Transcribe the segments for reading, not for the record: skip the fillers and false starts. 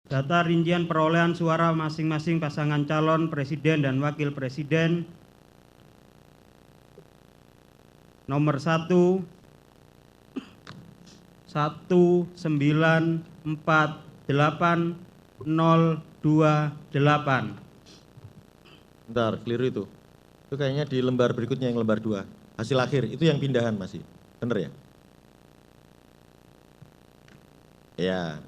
Data rincian perolehan suara masing-masing pasangan calon presiden dan wakil presiden. Nomor 1, 1948028. Bentar, keliru itu. Itu kayaknya di lembar berikutnya yang lembar 2. Hasil akhir, itu yang pindahan masih. Bener ya? Ya.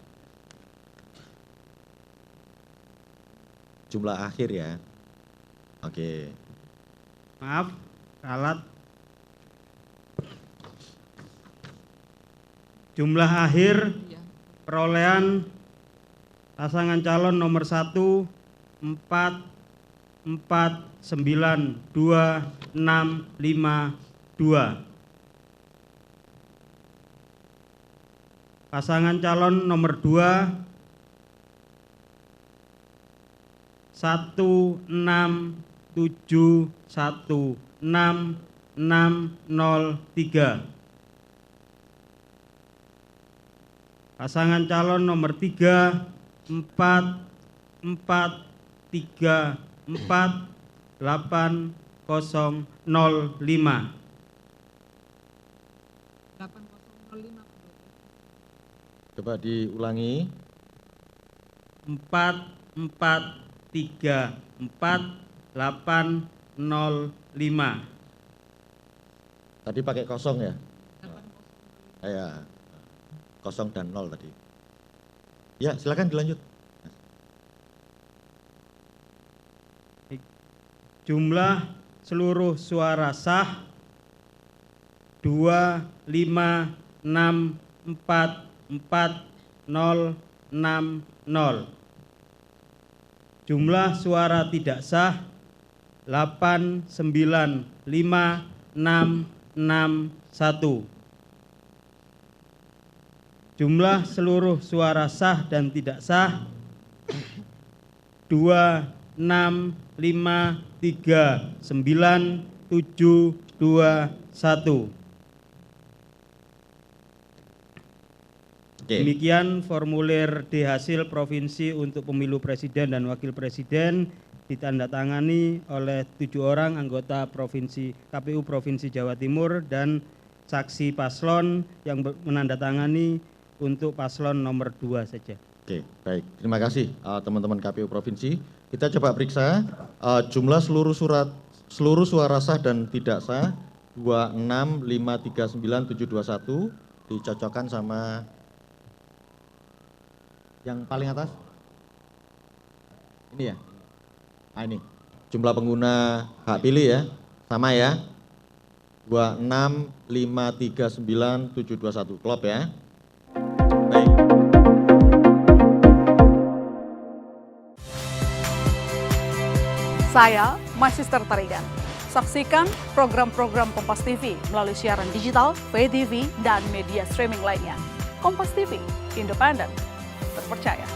Jumlah akhir ya. Oke. Maaf, ralat. Jumlah akhir perolehan pasangan calon nomor 1, 4492652. Pasangan calon nomor 2, 167160603. Pasangan calon nomor 3, 4434805. 8005. Coba diulangi. 4434805. Tadi pakai kosong ya? Ya, kosong dan 0 tadi. Ya, silakan dilanjut. Jumlah seluruh suara sah 256446060. Jumlah suara tidak sah 8955661. Jumlah seluruh suara sah dan tidak sah 2653971. Demikian formulir D hasil provinsi untuk pemilu presiden dan wakil presiden ditandatangani oleh 7 orang anggota provinsi KPU Provinsi Jawa Timur dan saksi paslon yang menandatangani untuk paslon nomor 2 saja. Oke, baik. Terima kasih teman-teman KPU Provinsi. Kita coba periksa jumlah seluruh suara sah dan tidak sah 2653971 dicocokkan sama yang paling atas. Ini ya? Nah, ini. Jumlah pengguna hak pilih ya. Sama ya. 2653971. Klop ya. Baik. Saya Magister Tarigan. Saksikan program-program Kompas TV melalui siaran digital, pay TV, dan media streaming lainnya. Kompas TV, independen, terpercaya.